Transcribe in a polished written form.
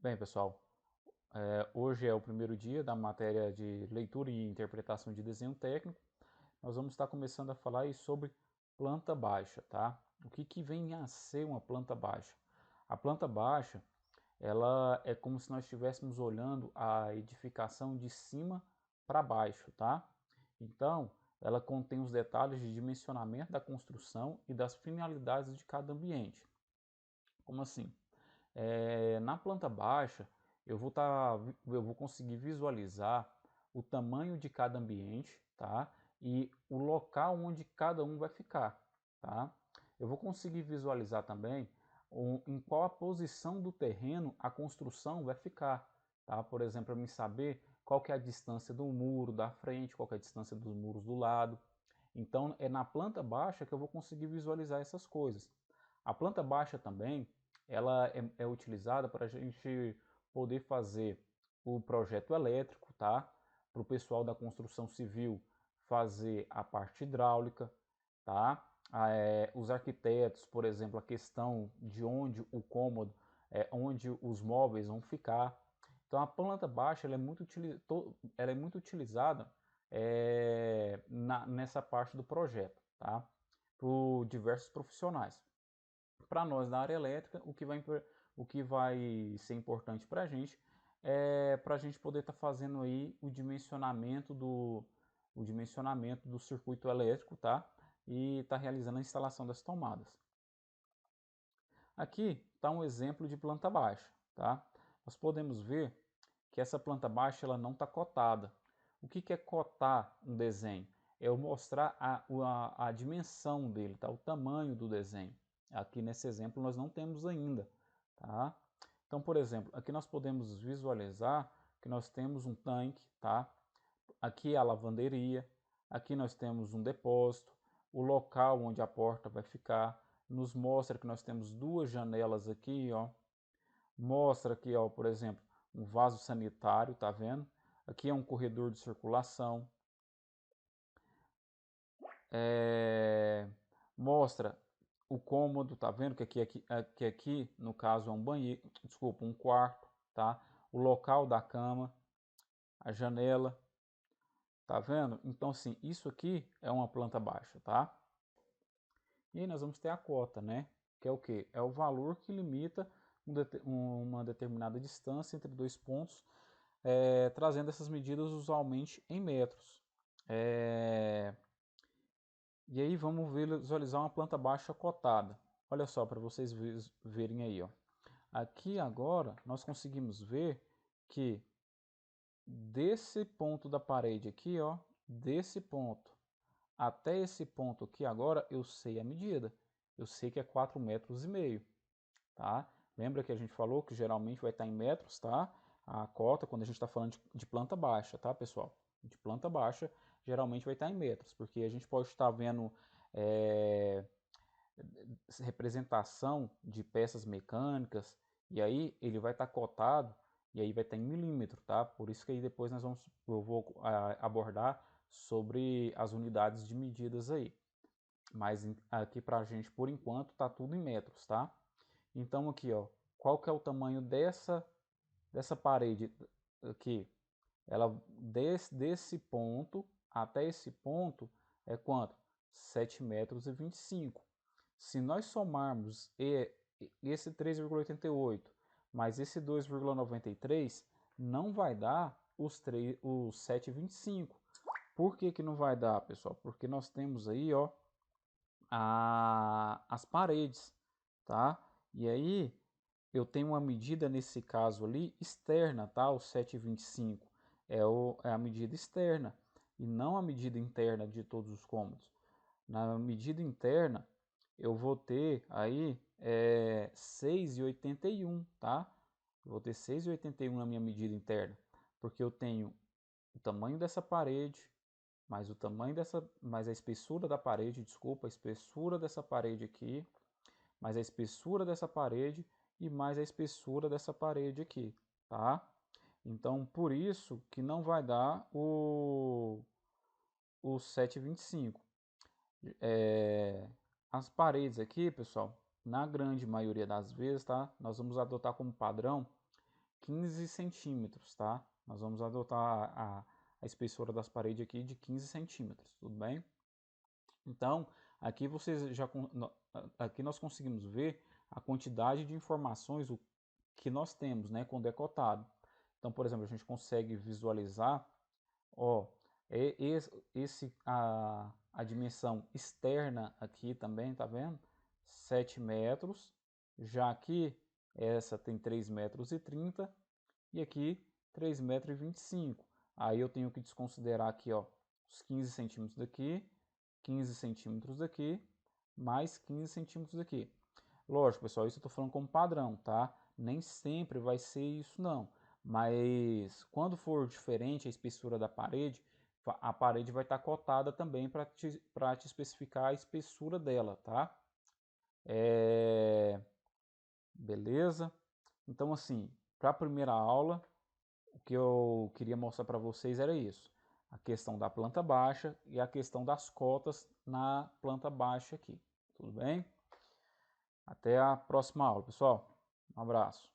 Bem, pessoal, hoje é o primeiro dia da matéria de leitura e interpretação de desenho técnico. Nós vamos estar começando a falar aí sobre planta baixa, tá? O que vem a ser uma planta baixa? A planta baixa, ela é como se nós estivéssemos olhando a edificação de cima para baixo, tá? Então, ela contém os detalhes de dimensionamento da construção e das finalidades de cada ambiente. Como assim? Na planta baixa, eu vou conseguir visualizar o tamanho de cada ambiente, tá? E o local onde cada um vai ficar, tá? Eu vou conseguir visualizar também em qual a posição do terreno a construção vai ficar, tá? Por exemplo, para mim saber qual que é a distância do muro da frente, qual que é a distância dos muros do lado. Então, é na planta baixa que eu vou conseguir visualizar essas coisas. A planta baixa também, ela é utilizada para a gente poder fazer o projeto elétrico, tá? Para o pessoal da construção civil fazer a parte hidráulica, tá? Os arquitetos, por exemplo, a questão de onde o cômodo, onde os móveis vão ficar. Então a planta baixa ela é muito utilizada nessa parte do projeto, tá? Por diversos profissionais. Para nós da área elétrica, o que vai ser importante para a gente é para a gente poder estar fazendo aí o dimensionamento do circuito elétrico, tá? E está realizando a instalação das tomadas. Aqui está um exemplo de planta baixa, tá? Nós podemos ver que essa planta baixa ela não está cotada. O que é cotar um desenho? É eu mostrar a dimensão dele, tá? O tamanho do desenho. Aqui nesse exemplo nós não temos ainda, tá? Então, por exemplo, aqui nós podemos visualizar que nós temos um tanque, tá? Aqui é a lavanderia, aqui nós temos um depósito, o local onde a porta vai ficar, nos mostra que nós temos duas janelas aqui, ó. Mostra aqui, ó, por exemplo, um vaso sanitário, tá vendo? Aqui é um corredor de circulação. É... Mostra o cômodo, tá vendo? Que aqui, no caso, é um banheiro, desculpa, um quarto, tá? O local da cama, a janela, tá vendo? Então, assim, isso aqui é uma planta baixa, tá? E aí nós vamos ter a cota, né? Que é o quê? É o valor que limita uma determinada distância entre dois pontos, trazendo essas medidas usualmente em metros. É, E aí vamos visualizar uma planta baixa cotada. Olha só para vocês verem aí, ó. Aqui agora nós conseguimos ver que desse ponto da parede aqui, ó, desse ponto até esse ponto aqui agora eu sei a medida. Eu sei que é 4,5 metros, tá? Lembra que a gente falou que geralmente vai estar em metros, tá? A cota quando a gente está falando de planta baixa, tá, pessoal? De planta baixa geralmente vai estar em metros, porque a gente pode estar vendo é, representação de peças mecânicas e aí ele vai estar cotado e aí vai estar em milímetro, tá? Por isso que aí depois eu vou abordar sobre as unidades de medidas aí. Mas aqui pra gente, por enquanto, tá tudo em metros, tá? Então aqui, ó, qual que é o tamanho dessa parede aqui? Ela desse ponto até esse ponto é quanto? 7,25 metros. Se nós somarmos esse 3,88 mais esse 2,93, não vai dar os 7,25. Por que que não vai dar, pessoal? Porque nós temos aí, ó, as paredes, tá? E aí eu tenho uma medida nesse caso ali externa, tá? O 7,25 é a medida externa e não a medida interna de todos os cômodos. Na medida interna eu vou ter aí 6,81, tá? Eu vou ter 6,81 na minha medida interna, porque eu tenho o tamanho dessa parede, mais a espessura da parede, desculpa, a espessura dessa parede aqui, mais a espessura dessa parede e mais a espessura dessa parede aqui, tá? Então, por isso que não vai dar o 7,25. É, as paredes aqui, pessoal, na grande maioria das vezes, tá? Nós vamos adotar como padrão 15 centímetros, tá? Nós vamos adotar a espessura das paredes aqui de 15 centímetros, tudo bem? Então, aqui vocês já aqui nós conseguimos ver a quantidade de informações que nós temos, né, com decotado. Então, por exemplo, a gente consegue visualizar, ó, a dimensão externa aqui também, tá vendo? 7 metros. Já aqui, essa tem 3,30 metros e aqui 3,25 metros. Aí eu tenho que desconsiderar aqui, ó, os 15 centímetros daqui, 15 centímetros daqui, mais 15 centímetros daqui. Lógico, pessoal, isso eu estou falando como padrão, tá? Nem sempre vai ser isso, não. Mas quando for diferente a espessura da parede, a parede vai estar cotada também para te especificar a espessura dela, tá? Beleza? Então, assim, para a primeira aula, o que eu queria mostrar para vocês era isso. A questão da planta baixa e a questão das cotas na planta baixa aqui. Tudo bem? Até a próxima aula, pessoal. Um abraço.